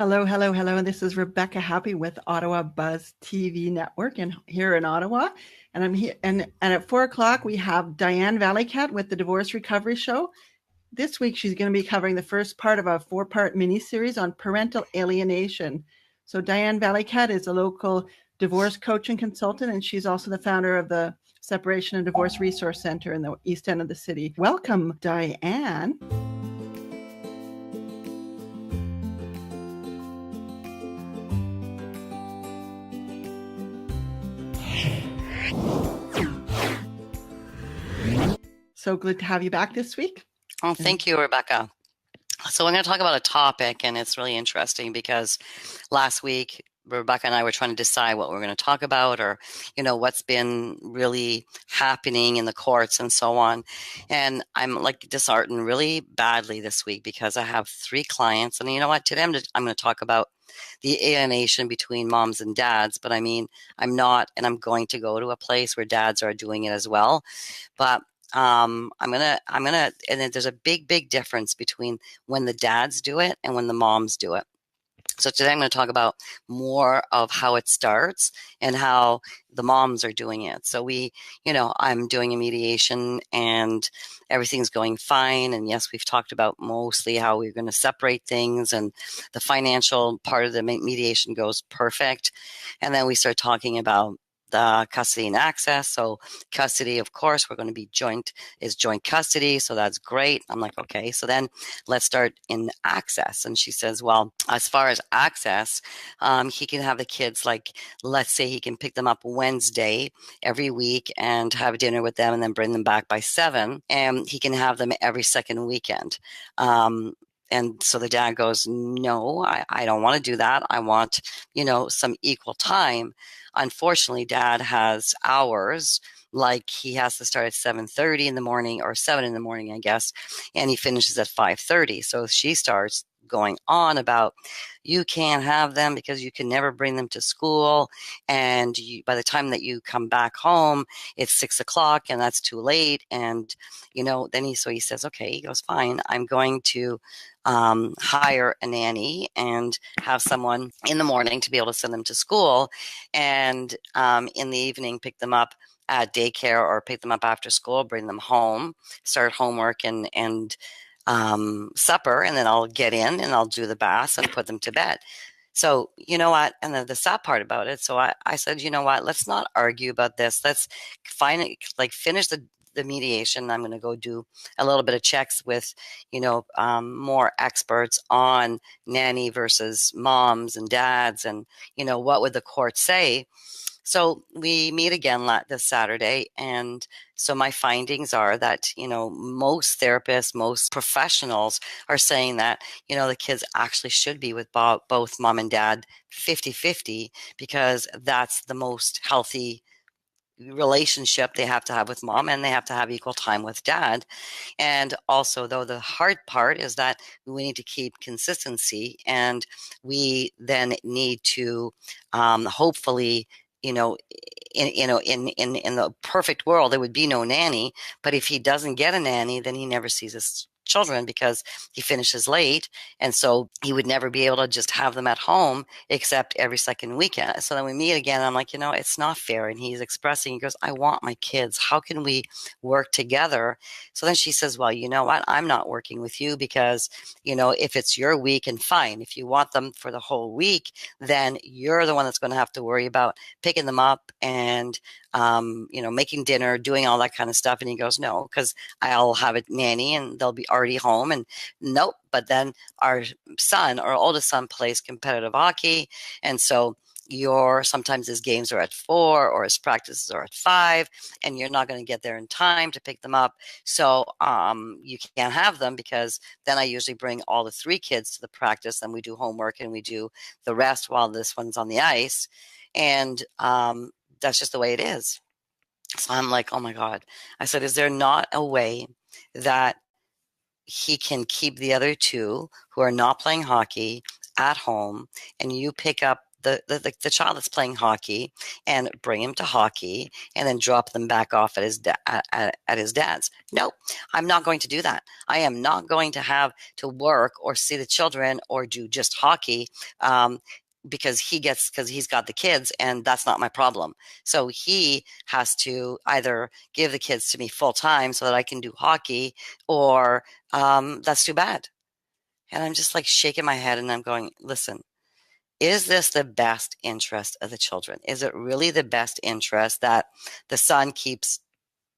Hello, hello, hello. This is Rebecca Happy with Ottawa Buzz TV Network and here in Ottawa. And I'm here and at 4 o'clock we have Diane Valleycat with the Divorce Recovery Show. This week she's going to be covering the first part of a 4-part mini-series on parental alienation. So Diane Valleycat is a local divorce coach and consultant, and she's also the founder of the Separation and Divorce Resource Center in the East End of the city. Welcome, Diane. So good to have you back this week. Oh, thank you, Rebecca. So I'm going to talk about a topic, and it's really interesting because last week, Rebecca and I were trying to decide what we're going to talk about, or, what's been really happening in the courts and so on. And I'm like disheartened really badly this week because I have 3 clients. And you know what? Today I'm going to talk about the alienation between moms and dads. But I mean, I'm not, and I'm going to go to a place where dads are doing it as well. But I'm gonna, and then there's a big difference between when the dads do it and when the moms do it. So today I'm going to talk about more of how it starts and how the moms are doing it. So I'm doing a mediation and everything's going fine. And yes, we've talked about mostly how we're going to separate things, and the financial part of the mediation goes perfect. And then we start talking about the custody and access. So custody, of course, we're going to be joint custody. So that's great. I'm like, okay, so then let's start in access. And she says, well, as far as access, he can have the kids, like, let's say he can pick them up Wednesday every week and have dinner with them and then bring them back by 7. And he can have them every second weekend. And so the dad goes, no, I don't want to do that. I want, some equal time. Unfortunately, dad has hours, like he has to start at 7:30 in the morning, or 7 in the morning, I guess, and he finishes at 5:30. So she starts going on about, you can't have them because you can never bring them to school, and by the time that you come back home, it's 6 o'clock, and that's too late. And then he says, okay, he goes, fine, I'm going to hire a nanny and have someone in the morning to be able to send them to school, and in the evening pick them up at daycare or pick them up after school, bring them home, start homework and supper, and then I'll get in and I'll do the baths and put them to bed. So you know what? And then the sad part about it. So I said, you know what? Let's not argue about this. Let's finish the mediation. I'm going to go do a little bit of checks with, more experts on nanny versus moms and dads, and, what would the court say? So we meet again this Saturday. And so my findings are that, most therapists, most professionals are saying that, the kids actually should be with both mom and dad 50-50, because that's the most healthy relationship they have to have with mom, and they have to have equal time with dad. And also, though, the hard part is that we need to keep consistency, and we then need to hopefully, in the perfect world, there would be no nanny. But if he doesn't get a nanny, then he never sees his children because he finishes late, and so he would never be able to just have them at home except every second weekend. So then we meet again, and I'm like, it's not fair. And he's expressing, he goes, I want my kids. How can we work together? So then she says, well, you know what? I'm not working with you because, if it's your week, and fine. If you want them for the whole week, then you're the one that's going to have to worry about picking them up and, making dinner, doing all that kind of stuff. And he goes, no, because I'll have a nanny and they'll be already home. And nope. But then our oldest son plays competitive hockey. And so sometimes his games are at 4 or his practices are at 5, and you're not going to get there in time to pick them up. So you can't have them, because then I usually bring all the 3 kids to the practice, and we do homework and we do the rest while this one's on the ice. And that's just the way it is. So I'm like, oh my God. I said, is there not a way that he can keep the other 2 who are not playing hockey at home, and you pick up the child that's playing hockey and bring him to hockey and then drop them back off at his dad's. No, I'm not going to do that. I am not going to have to work or see the children or do just hockey. Because he's got the kids and that's not my problem. So he has to either give the kids to me full time so that I can do hockey, or that's too bad. And I'm just like shaking my head and I'm going, listen, is this the best interest of the children? Is it really the best interest that the son keeps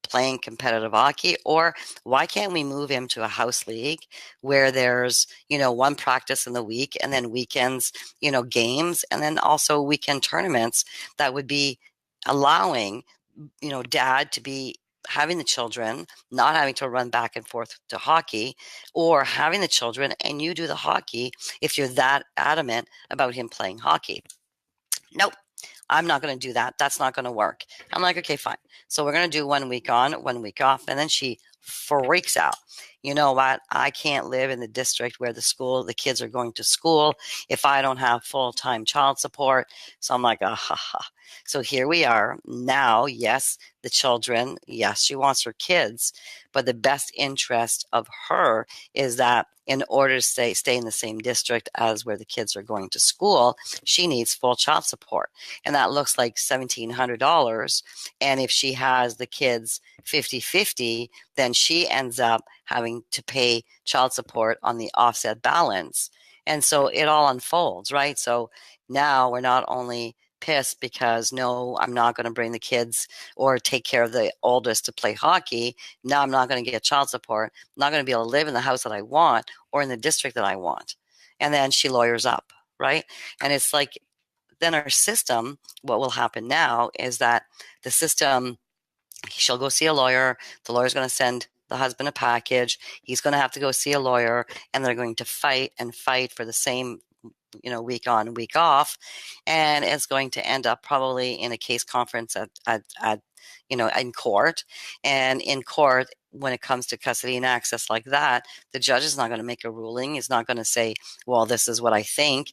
playing competitive hockey? Or why can't we move him to a house league where there's, one practice in the week and then weekends, games, and then also weekend tournaments that would be allowing, dad to be having the children, not having to run back and forth to hockey, or having the children and you do the hockey if you're that adamant about him playing hockey. Nope. I'm not going to do that. That's not going to work. I'm like, okay, fine. So we're going to do 1 week on, 1 week off. And then she freaks out. You know what? I can't live in the district where the kids are going to school if I don't have full-time child support. So I'm like, ah, ha, ha. So here we are now. Yes, the children. Yes, she wants her kids. But the best interest of her is that in order to stay in the same district as where the kids are going to school, she needs full child support. And that looks like $1,700. And if she has the kids 50-50, then she ends up having to pay child support on the offset balance. And so it all unfolds, right? So now we're not only pissed because no, I'm not going to bring the kids or take care of the oldest to play hockey. Now I'm not going to get child support. I'm not going to be able to live in the house that I want or in the district that I want. And then she lawyers up, right? And it's like, then our system, what will happen now is that the system, she'll go see a lawyer. The lawyer's going to send the husband a package. He's going to have to go see a lawyer, and they're going to fight and fight for the same, week on, week off. And it's going to end up probably in a case conference at in court. And in court, when it comes to custody and access like that, the judge is not going to make a ruling. He's not going to say, well, this is what I think.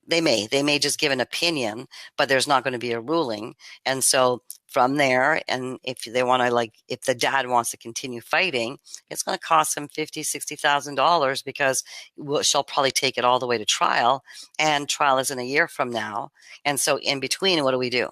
They may just give an opinion, but there's not going to be a ruling. And so from there, and if they want to, if the dad wants to continue fighting, it's going to cost him $50,000-$60,000 because she'll probably take it all the way to trial, and trial is in a year from now. And so in between, what do we do?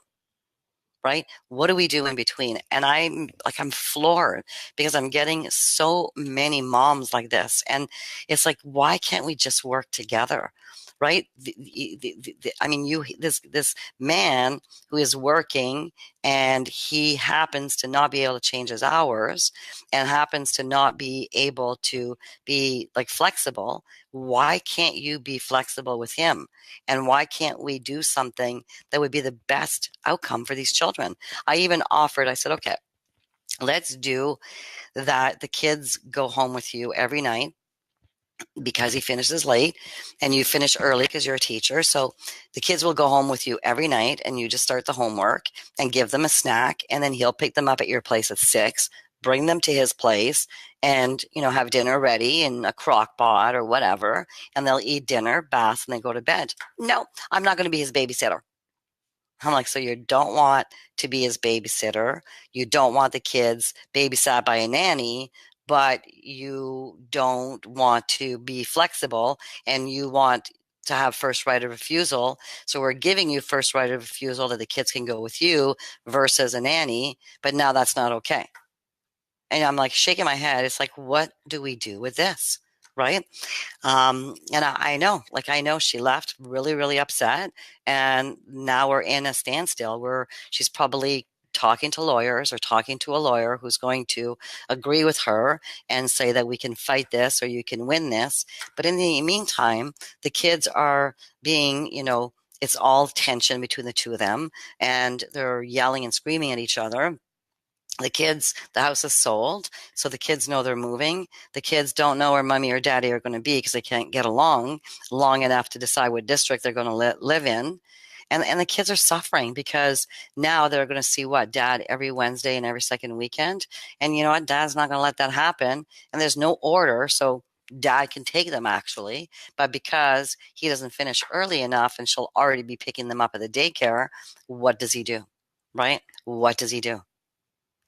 Right? What do we do in between? And I'm floored because I'm getting so many moms like this. And it's like, why can't we just work together? Right? This man who is working and he happens to not be able to change his hours and happens to not be able to be flexible. Why can't you be flexible with him? And why can't we do something that would be the best outcome for these children? I even offered, I said, okay, let's do that. The kids go home with you every night because he finishes late and you finish early because you're a teacher. So the kids will go home with you every night and you just start the homework and give them a snack. And then he'll pick them up at your place at 6, bring them to his place and, have dinner ready in a crock pot or whatever. And they'll eat dinner, bath, and then go to bed. No, I'm not going to be his babysitter. I'm like, so you don't want to be his babysitter. You don't want the kids babysat by a nanny, but you don't want to be flexible and you want to have first right of refusal. So we're giving you first right of refusal that the kids can go with you versus a nanny, but now that's not okay. And I'm shaking my head. It's like, what do we do with this? Right. And I know she left really, really upset. And now we're in a standstill where she's probably talking to lawyers or talking to a lawyer who's going to agree with her and say that we can fight this or you can win this. But in the meantime, the kids are being, it's all tension between the two of them and they're yelling and screaming at each other. The house is sold, so the kids know they're moving. The kids don't know where mommy or daddy are going to be because they can't get along long enough to decide what district they're going to live in. And the kids are suffering because now they're going to see dad every Wednesday and every second weekend. And you know what? Dad's not going to let that happen. And there's no order. So dad can take them actually, but because he doesn't finish early enough and she'll already be picking them up at the daycare, what does he do? Right? What does he do?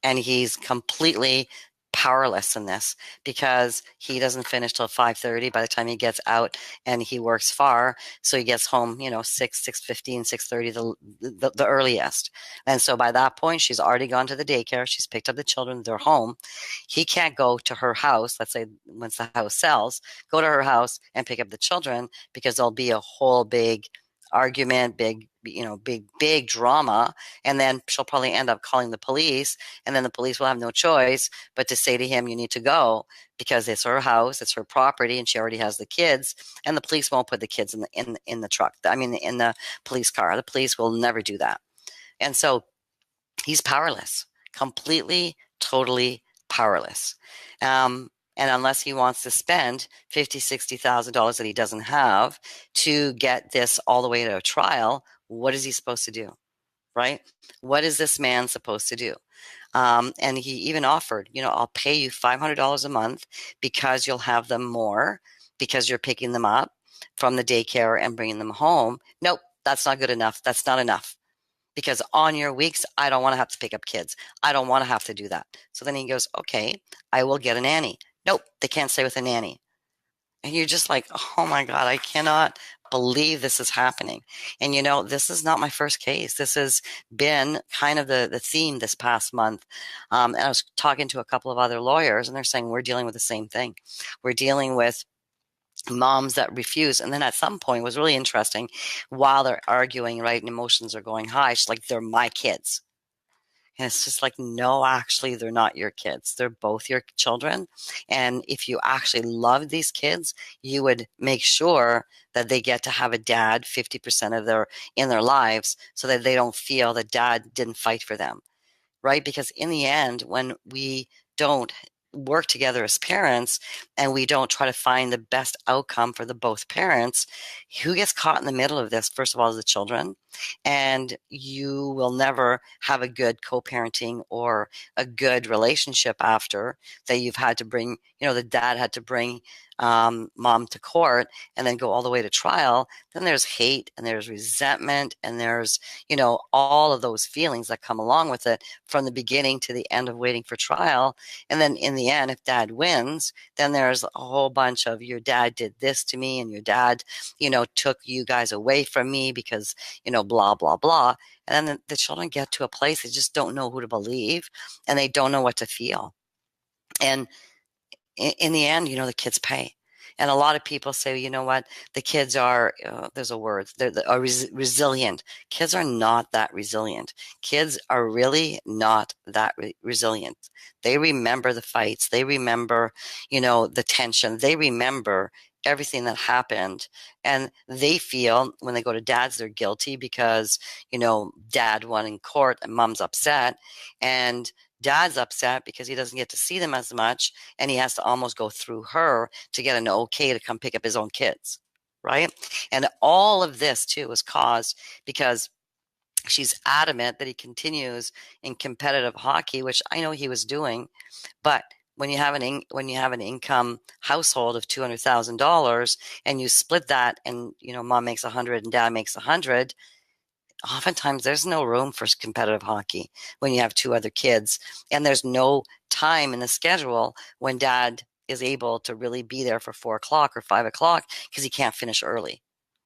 And he's completely powerless in this because he doesn't finish till 5:30 by the time he gets out, and he works far, so he gets home 6:15, 6:30, the earliest. And so by that point she's already gone to the daycare, she's picked up the children, they're home. He can't go to her house, let's say once the house sells, go to her house and pick up the children, because there'll be a whole big argument, big drama, and then she'll probably end up calling the police, and then the police will have no choice but to say to him, you need to go, because it's her house, it's her property, and she already has the kids, and the police won't put the kids in the truck, I mean in the police car. The police will never do that. And so he's powerless, completely, totally powerless. And unless he wants to spend $50,000-$60,000 that he doesn't have to get this all the way to a trial, what is he supposed to do? Right? What is this man supposed to do? And he even offered, I'll pay you $500 a month because you'll have them more, because you're picking them up from the daycare and bringing them home. Nope, that's not good enough. That's not enough. Because on your weeks, I don't want to have to pick up kids. I don't want to have to do that. So then he goes, okay, I will get a nanny. Nope, they can't stay with a nanny. And you're just like, oh my God, I cannot believe this is happening. And this is not my first case. This has been kind of the theme this past month. And I was talking to a couple of other lawyers, and they're saying we're dealing with the same thing. We're dealing with moms that refuse. And then at some point, it was really interesting, while they're arguing, right, and emotions are going high, she's like, they're my kids. And it's just like, no, actually, they're not your kids. They're both your children. And if you actually love these kids, you would make sure that they get to have a dad 50% of in their lives, so that they don't feel that dad didn't fight for them. Right? Because in the end, when we don't work together as parents and we don't try to find the best outcome for the both parents, who gets caught in the middle of this? First of all, is the children. And you will never have a good co-parenting or a good relationship after that. You've had to bring, the dad had to bring mom to court and then go all the way to trial. Then there's hate and there's resentment and there's, all of those feelings that come along with it from the beginning to the end of waiting for trial. And then in the end, if dad wins, then there's a whole bunch of, your dad did this to me, and your dad, took you guys away from me because, blah, blah, blah. And then the children get to a place they just don't know who to believe, and they don't know what to feel. And in the end, the kids pay. And a lot of people say, you know what, the kids are, there's a word, they're resilient. Kids are not that resilient. Kids are really not that resilient. They remember the fights. They remember, the tension. They remember everything that happened. And they feel when they go to dad's, they're guilty because, dad won in court and mom's upset. And dad's upset because he doesn't get to see them as much, and he has to almost go through her to get an okay to come pick up his own kids, right? And all of this too was caused because she's adamant that he continues in competitive hockey, which I know he was doing, but when you have an income household of $200,000 and you split that, and mom makes 100 and dad makes 100, oftentimes there's no room for competitive hockey when you have two other kids, and there's no time in the schedule when dad is able to really be there for 4 o'clock or 5 o'clock because he can't finish early.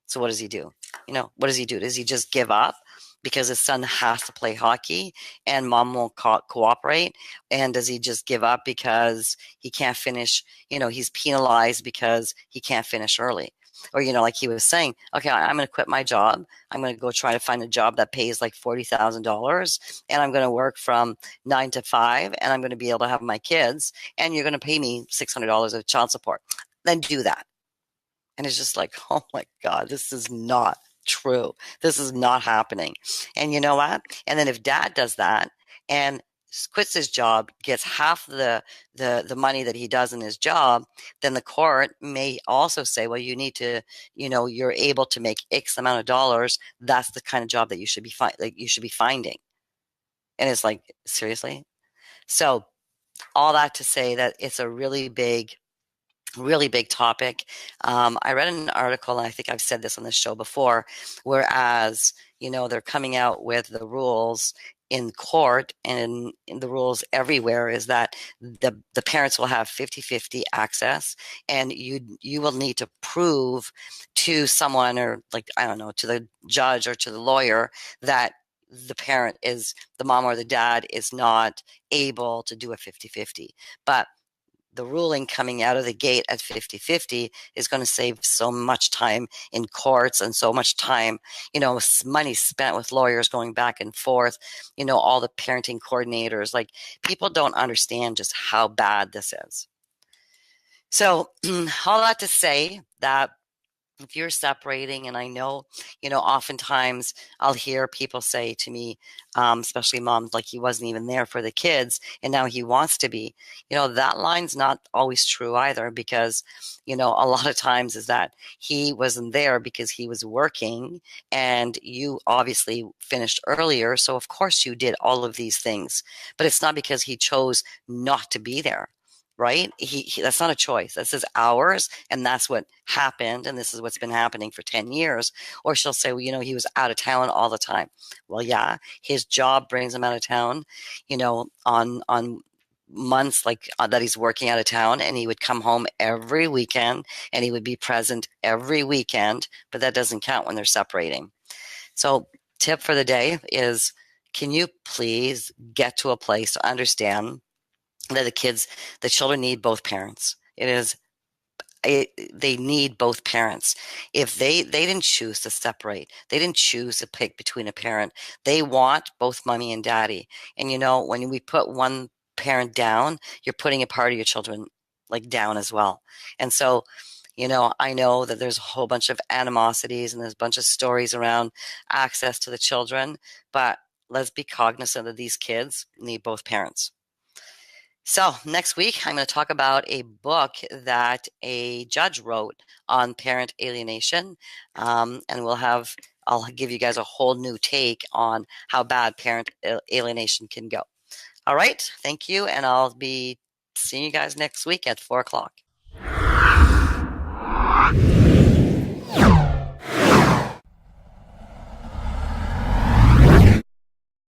So what does he do? What does he do? Does he just give up because his son has to play hockey and mom won't cooperate? And does he just give up because he can't finish? He's penalized because he can't finish early. Or, like he was saying, okay, I'm going to quit my job. I'm going to go try to find a job that pays like $40,000, and I'm going to work from 9 to 5, and I'm going to be able to have my kids, and you're going to pay me $600 of child support. Then do that. And it's just like, oh my God, this is not true. This is not happening. And you know what? And then if dad does that and quits his job, gets half the money that he does in his job, then the court may also say, well, you need to, you're able to make X amount of dollars. That's the kind of job that you should be finding. And it's like, seriously? So all that to say that it's a really big really big topic. I read an article, and I think I've said this on the show before, whereas, they're coming out with the rules in court and in the rules everywhere is that the parents will have 50-50 access, and you will need to prove to someone, or like, I don't know, to the judge or to the lawyer, that the mom or the dad is not able to do a 50-50. But the ruling coming out of the gate at 50-50 is going to save so much time in courts, and so much time, money spent with lawyers going back and forth, all the parenting coordinators. Like, people don't understand just how bad this is. So all that to say that if you're separating, and I know, oftentimes I'll hear people say to me, especially moms, like, he wasn't even there for the kids and now he wants to be. That line's not always true either, because, a lot of times is that he wasn't there because he was working, and you obviously finished earlier. So of course you did all of these things, but it's not because he chose not to be there. Right? That's not a choice. This is ours, and that's what happened, and this is what's been happening for 10 years. Or she'll say, well, he was out of town all the time. Well, yeah, his job brings him out of town, on months like that he's working out of town, and he would come home every weekend, and he would be present every weekend, but that doesn't count when they're separating. So tip for the day is, can you please get to a place to understand that the children need both parents. They need both parents. If they didn't choose to separate, they didn't choose to pick between a parent. They want both mommy and daddy. And when we put one parent down, you're putting a part of your children like down as well. And so, I know that there's a whole bunch of animosities and there's a bunch of stories around access to the children, but let's be cognizant that these kids need both parents. So next week, I'm going to talk about a book that a judge wrote on parent alienation, and I'll give you guys a whole new take on how bad parent alienation can go. All right, thank you, and I'll be seeing you guys next week at 4 o'clock.